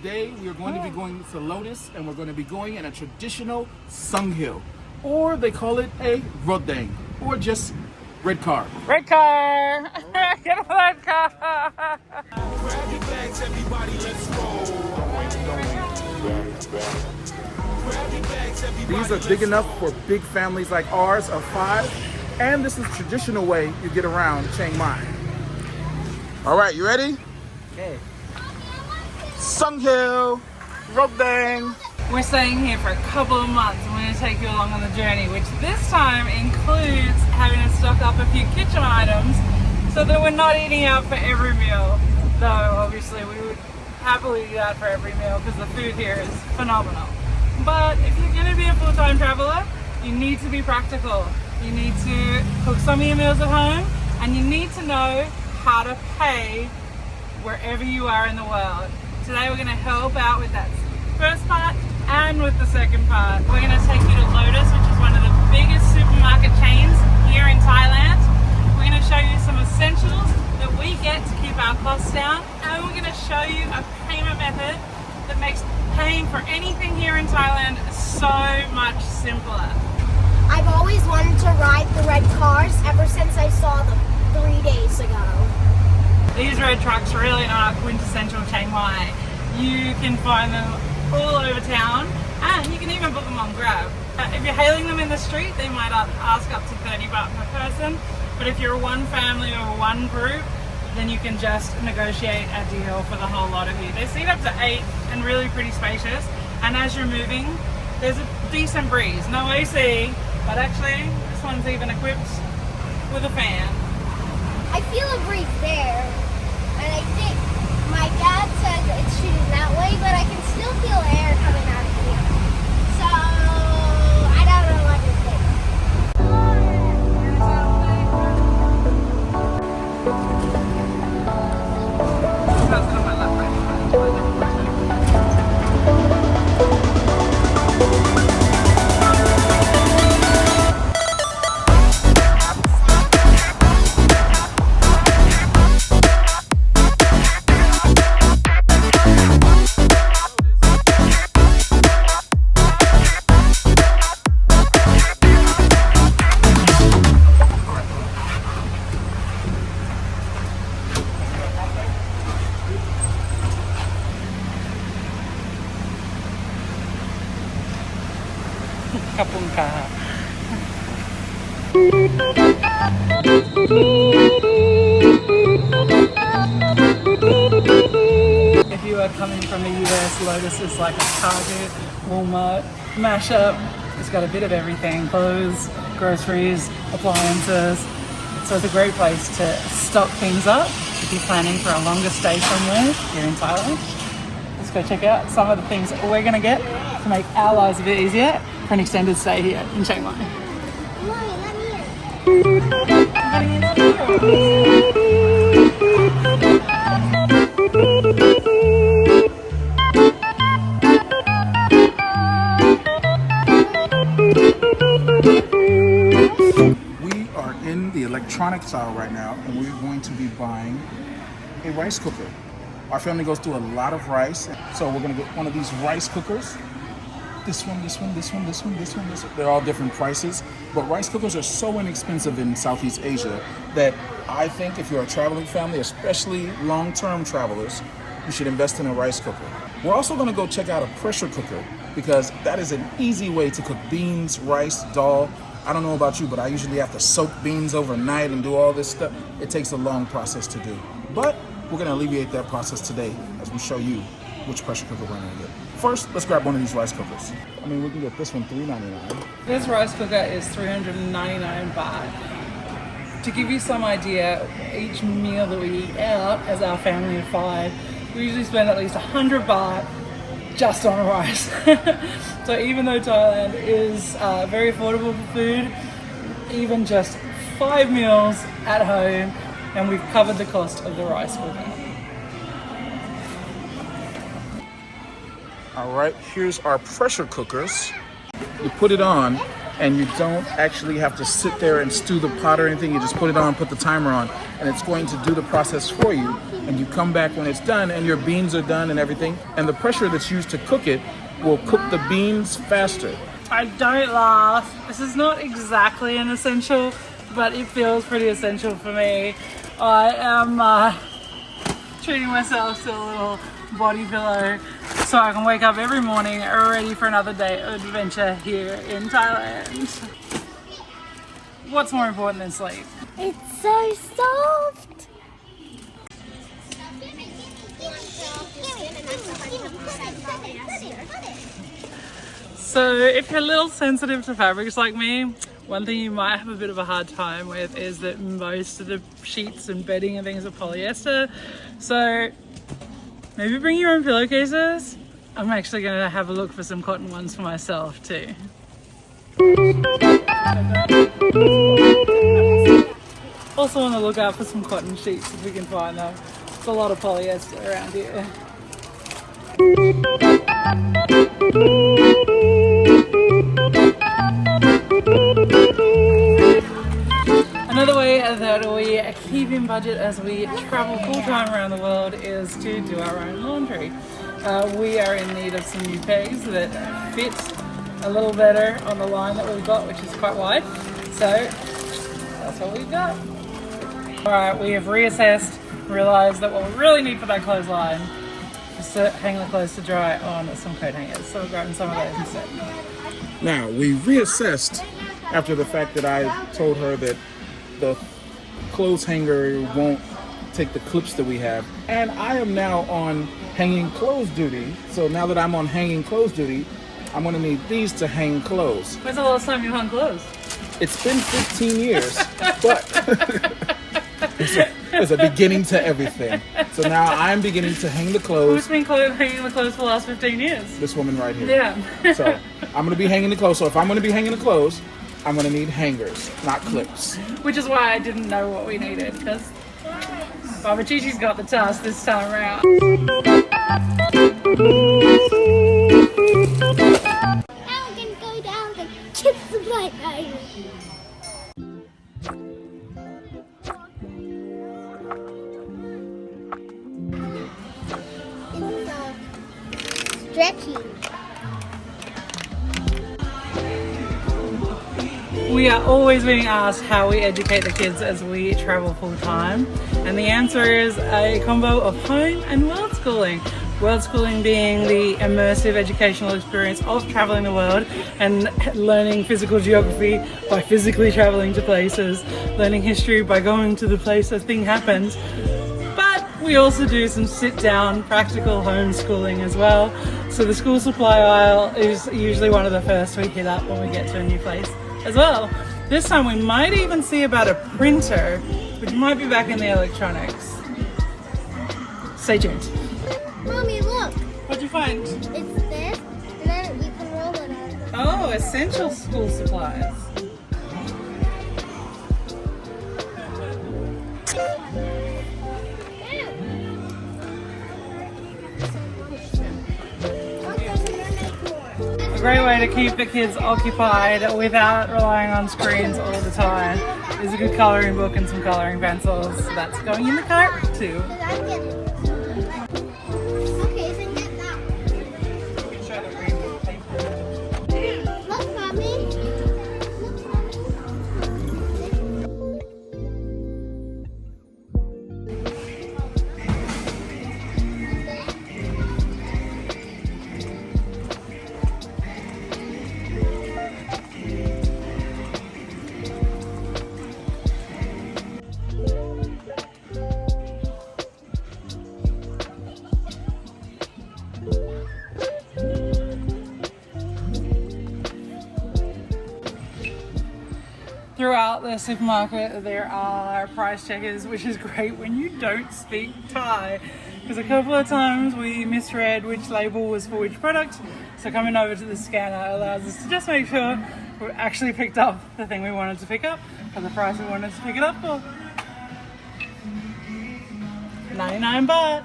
today we are going to be going to Lotus, and we're going to be going in a traditional Songthaew, or they call it a rodang, or just red car. Red car! Get a red car! Grab your bags, everybody, let's roll. These are big enough for big families like ours of 5, and this is the traditional way you get around Chiang Mai. All right, you ready? Okay. Songthaew, rodang. We're staying here for a couple of months and we're going to take you along on the journey, which this time includes having to stock up a few kitchen items so that we're not eating out for every meal. Though obviously we would happily do that for every meal because the food here is phenomenal. But if you're going to be a full-time traveler, you need to be practical. You need to cook some of your meals at home, and you need to know how to pay wherever you are in the world. Today we're going to help out with that first part and with the second part. We're going to take you to Lotus, which is one of the biggest supermarket chains here in Thailand. We're going to show you some essentials that we get to keep our costs down, and we're going to show you a payment method that makes paying for anything here in Thailand so much simpler. I've always wanted to ride the red cars ever since I saw them 3 days ago. These red trucks really are quintessential Chiang Mai. You can find them all over town, and you can even book them on Grab. If you're hailing them in the street, they might ask up to 30 baht per person, but if you're one family or one group, then you can just negotiate a deal for the whole lot of you. They seat up to 8 and really pretty spacious, and as you're moving, there's a decent breeze. No AC, but actually this one's even equipped with a fan. I feel a breeze there, and I think my dad says it's shooting that way, but I can still feel air coming out of here. So, I don't know what to think. Kapung ka. If you are coming from the US, Lotus is like a Target, Walmart mashup. It's got a bit of everything: clothes, groceries, appliances. So it's a great place to stock things up if you're planning for a longer stay somewhere here in Thailand. Let's go check out some of the things that we're going to get to make our lives a bit easier for an extended stay here in Chiang Mai. We are in the electronics aisle right now, and we're going to be buying a rice cooker. Our family goes through a lot of rice, so we're going to get one of these rice cookers. This one. They're all different prices, but rice cookers are so inexpensive in Southeast Asia that I think if you're a traveling family, especially long-term travelers, you should invest in a rice cooker. We're also going to go check out a pressure cooker because that is an easy way to cook beans, rice, dal. I don't know about you, but I usually have to soak beans overnight and do all this stuff. It takes a long process to do, but we're going to alleviate that process today as we show you which pressure cooker we're going to get. First, let's grab one of these rice cookers. I mean, we can get this one $3.99. This rice cooker is 399 baht. To give you some idea, each meal that we eat out as our family of 5, we usually spend at least 100 baht just on rice. So even though Thailand is very affordable for food, even just 5 meals at home, and we've covered the cost of the rice cooker. All right, here's our pressure cookers. You put it on, and you don't actually have to sit there and stew the pot or anything. You just put it on, put the timer on, and it's going to do the process for you and and you come back when it's done and your beans are done and everything, and the pressure that's used to cook it will cook the beans faster. I don't laugh. This is not exactly an essential, but it feels pretty essential for me. I am treating myself to a little body pillow so I can wake up every morning ready for another day of adventure here in Thailand. What's more important than sleep? It's so soft. So if you're a little sensitive to fabrics like me, one thing you might have a bit of a hard time with is that most of the sheets and bedding and things are polyester. So maybe bring your own pillowcases. I'm actually going to have a look for some cotton ones for myself too. Also on the lookout for some cotton sheets if we can find them. There's a lot of polyester around here. Another way that we keep in budget as we travel full-time around the world is to do our own laundry. We are in need of some new pegs that fit a little better on the line that we've got, which is quite wide. So that's what we've got. Alright, we have reassessed, realised that what we really need for that clothesline is to hang the clothes to dry on some coat hangers. So we're grabbing some of those instead. Now, we reassessed after the fact that I told her that the clothes hanger won't take the clips that we have, and I am now on hanging clothes duty. So now that I'm on hanging clothes duty, I'm going to need these to hang clothes. When's the last time you hung clothes? It's been 15 years, but there's a beginning to everything. So now I'm beginning to hang the clothes. Who's been hanging the clothes for the last 15 years? This woman right here. Yeah. So I'm going to be hanging the clothes. So if I'm going to be hanging the clothes, I'm going to need hangers, not clips. Which is why I didn't know what we needed, because Baba Chi-Chi's got the task this time around. Now we can go down the kids supply aisle. It's stretchy. We are always being asked how we educate the kids as we travel full time, and the answer is a combo of home and world schooling. World schooling being the immersive educational experience of traveling the world and learning physical geography by physically traveling to places, learning history by going to the place a thing happens. But we also do some sit-down practical homeschooling as well. So the school supply aisle is usually one of the first we hit up when we get to a new place as well. This time we might even see about a printer, which might be back in the electronics. Stay tuned. Mommy, look. What'd you find? It's this, and then you can roll it out. Oh, essential school supplies. A great way to keep the kids occupied without relying on screens all the time is a good colouring book and some colouring pencils. That's going in the cart too. Okay, then get that one. Look, Mommy. Throughout the supermarket there are price checkers, which is great when you don't speak Thai, because a couple of times we misread which label was for which product. So coming over to the scanner allows us to just make sure we actually picked up the thing we wanted to pick up for the price we wanted to pick it up for. 99 baht.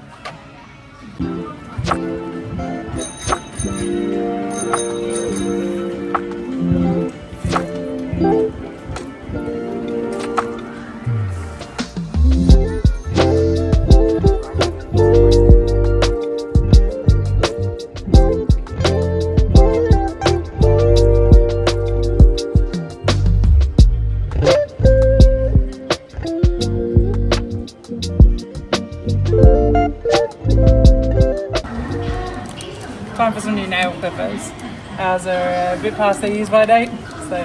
time for some new nail clippers. Ours are a bit past their use by date, so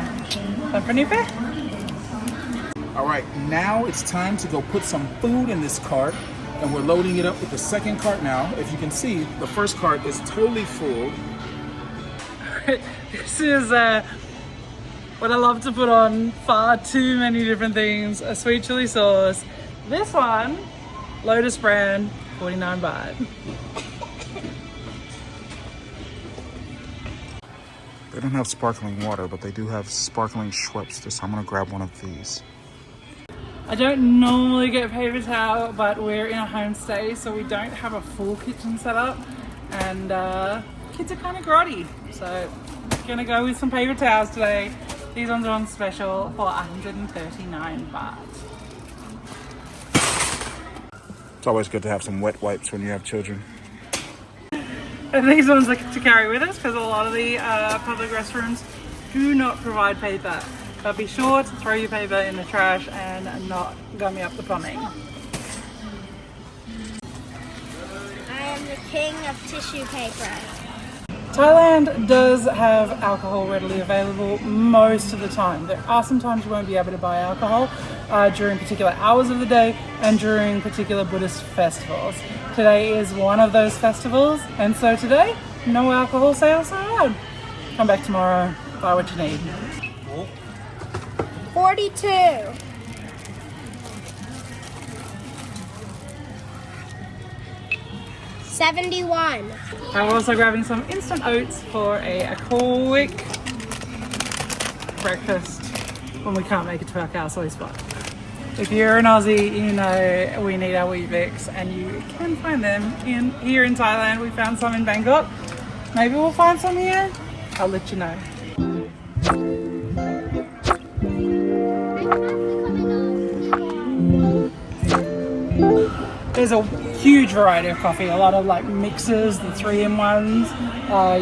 time for a new pair. All right, now it's time to go put some food in this cart, and we're loading it up with the second cart now. If you can see, the first cart is totally full. This is what I love to put on far too many different things. A sweet chili sauce. This one, Lotus brand, 49 baht. They don't have sparkling water, but they do have sparkling Schweppes, so I'm gonna grab one of these. I don't normally get paper towel, but we're in a homestay, so we don't have a full kitchen set up, and kids are kind of grotty, so gonna go with some paper towels today. These ones are on special for 139 baht. It's always good to have some wet wipes when you have children. And these ones are to carry with us because a lot of the public restrooms do not provide paper. But be sure to throw your paper in the trash and not gummy up the plumbing. I am the king of tissue paper. Thailand does have alcohol readily available most of the time. There are some times you won't be able to buy alcohol during particular hours of the day and during particular Buddhist festivals. Today is one of those festivals, and so today, no alcohol sales allowed. Come back tomorrow, buy what you need. 42. $71. I'm also grabbing some instant oats for a quick breakfast when we can't make it to our Kaosoi spot. If you're an Aussie, you know we need our Weet-Bix, and you can find them here in Thailand. We found some in Bangkok. Maybe we'll find some here. I'll let you know. There's a huge variety of coffee, a lot of like mixes, the 3-in-1s,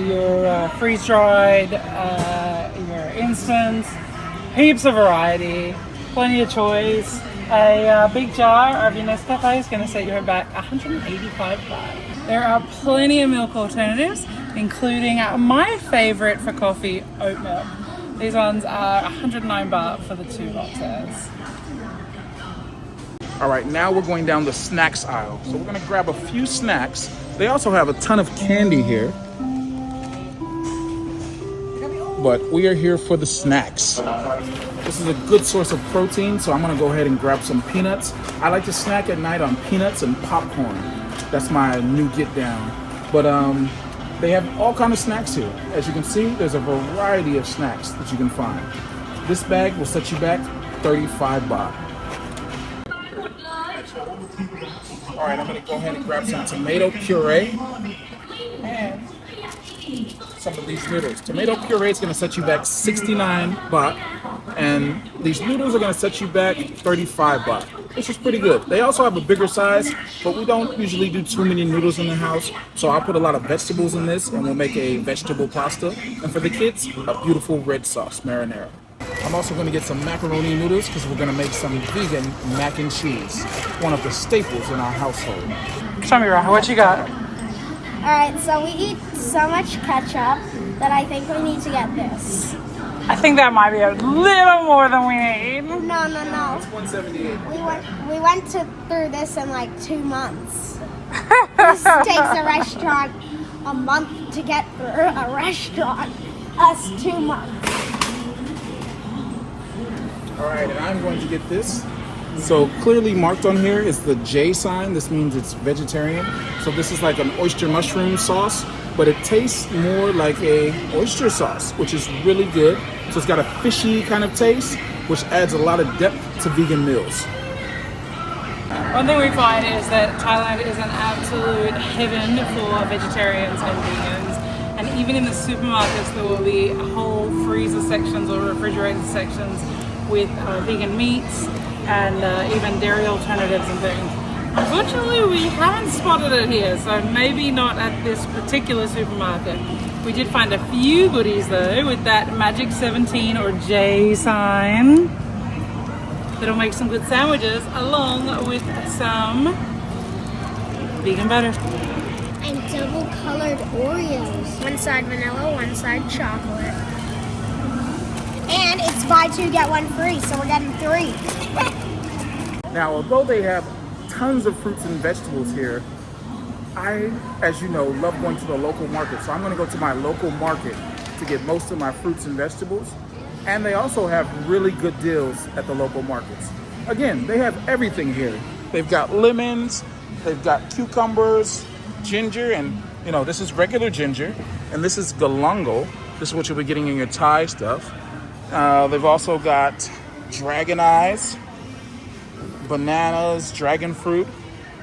your freeze-dried, your instant, heaps of variety, plenty of choice. A big jar of your Nescafe is going to set you back 185 baht. There are plenty of milk alternatives, including my favorite for coffee, oat milk. These ones are 109 baht for the 2 boxes. All right, now we're going down the snacks aisle. So we're gonna grab a few snacks. They also have a ton of candy here. But we are here for the snacks. This is a good source of protein, so I'm gonna go ahead and grab some peanuts. I like to snack at night on peanuts and popcorn. That's my new get down. But they have all kinds of snacks here. As you can see, there's a variety of snacks that you can find. This bag will set you back 35 baht. All right, I'm gonna go ahead and grab some tomato puree and some of these noodles. Tomato puree is gonna set you back 69 baht, and these noodles are gonna set you back 35 baht, which is pretty good. They also have a bigger size, but we don't usually do too many noodles in the house, so I'll put a lot of vegetables in this, and we'll make a vegetable pasta. And for the kids, a beautiful red sauce, marinara. I'm also going to get some macaroni noodles because we're going to make some vegan mac and cheese, one of the staples in our household. Show me, Raha, what you got? Alright, so we eat so much ketchup that I think we need to get this. I think that might be a little more than we need. No. It's 178. We went through this in like 2 months. This takes a restaurant a month to get through a restaurant. Us 2 months. All right, and I'm going to get this. So clearly marked on here is the J sign. This means it's vegetarian. So this is like an oyster mushroom sauce, but it tastes more like a oyster sauce, which is really good. So it's got a fishy kind of taste, which adds a lot of depth to vegan meals. One thing we find is that Thailand is an absolute heaven for vegetarians and vegans. And even in the supermarkets, there will be whole freezer sections or refrigerated sections with vegan meats and even dairy alternatives and things. Unfortunately, we haven't spotted it here, so maybe not at this particular supermarket. We did find a few goodies though with that magic 17 or J sign that'll make some good sandwiches along with some vegan butter. and double colored Oreos. One side vanilla, one side chocolate. And it's buy two, get one free, so we're getting 3. Now, although they have tons of fruits and vegetables here, I, as you know, love going to the local market. So I'm gonna go to my local market to get most of my fruits and vegetables. And they also have really good deals at the local markets. Again, they have everything here. They've got lemons, they've got cucumbers, ginger, and you know, this is regular ginger, and this is galangal. This is what you'll be getting in your Thai stuff. They've also got dragon eyes, bananas, dragon fruit.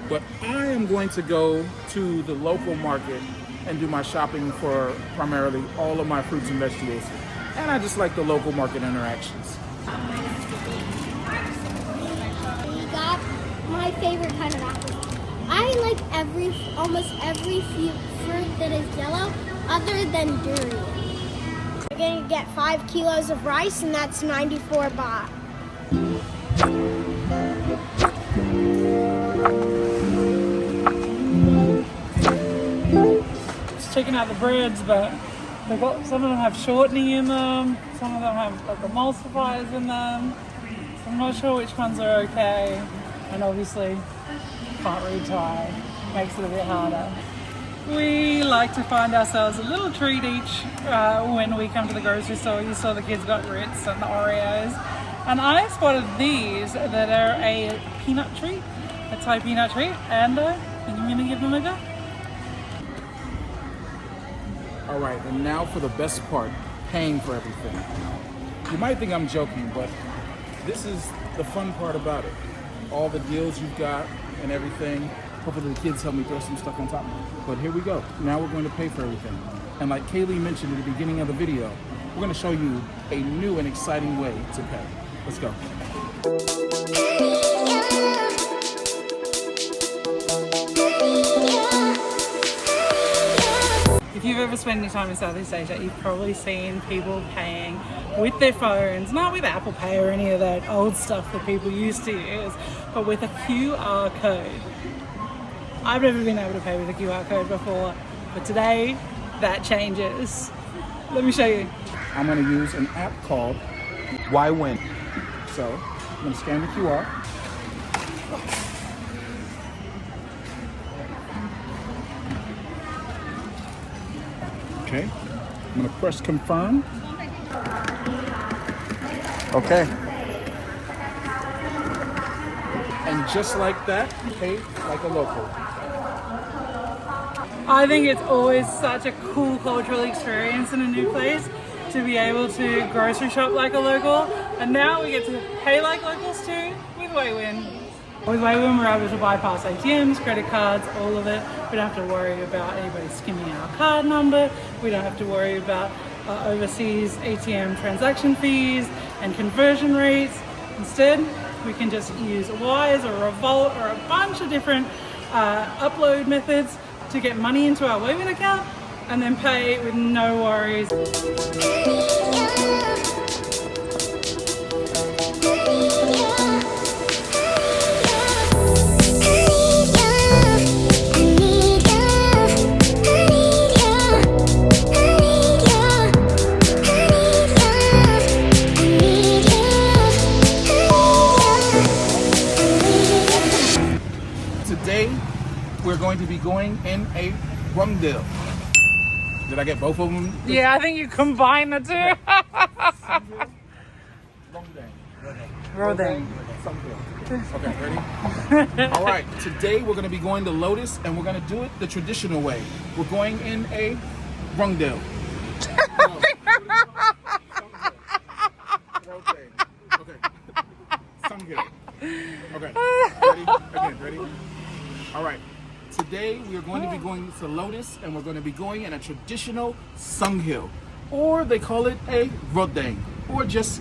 But I am going to go to the local market and do my shopping for primarily all of my fruits and vegetables. And I just like the local market interactions. We got my favorite kind of apple. I like almost every fruit that is yellow other than durian. We're gonna get 5 kilos of rice, and that's 94 baht. Just checking out the breads, but they've got, some of them have shortening in them, some of them have like emulsifiers in them. So I'm not sure which ones are okay, and obviously can't read Thai, makes it a bit harder. We like to find ourselves a little treat each when we come to the grocery store. You saw the kids got Ritz and the Oreos, and I spotted these that are a peanut treat, a Thai peanut treat, and I think I'm gonna give them a go. All right, and now for the best part, paying for everything. You might think I'm joking, but this is the fun part about it. All the deals you've got and everything. Hopefully the kids help me throw some stuff on top. But here we go. Now we're going to pay for everything. And like Keli mentioned at the beginning of the video, we're going to show you a new and exciting way to pay. Let's go. If you've ever spent any time in Southeast Asia, you've probably seen people paying with their phones, not with Apple Pay or any of that old stuff that people used to use, but with a QR code. I've never been able to pay with a QR code before, but today that changes. Let me show you. I'm going to use an app called Why Win. So I'm going to scan the QR. Okay, I'm going to press confirm. Okay. And just like that, pay like a local. I think it's always such a cool cultural experience in a new place to be able to grocery shop like a local, and now we get to pay like locals too with Waywin. With Waywin, we're able to bypass ATMs, credit cards, all of it. We don't have to worry about anybody skimming our card number. We don't have to worry about overseas ATM transaction fees and conversion rates. Instead, we can just use Wise or Revolt or a bunch of different upload methods to get money into our Waywin account and then pay with no worries. Today, we're going to be going in a rungdale. Did I get both of them? Yeah, I think you combine the two. Rodang. Okay, ready? All right, today we're going to be going to Lotus, and we're going to do it the traditional way. We're going in a rungdale. Okay, ready? Again, ready? All right. Today we are going to be going to Lotus, and we're going to be going in a traditional Songthaew, or they call it a rodang, or just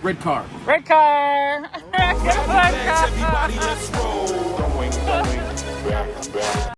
red car. Red car. Red car. Everybody, let's roll. Going, back, back.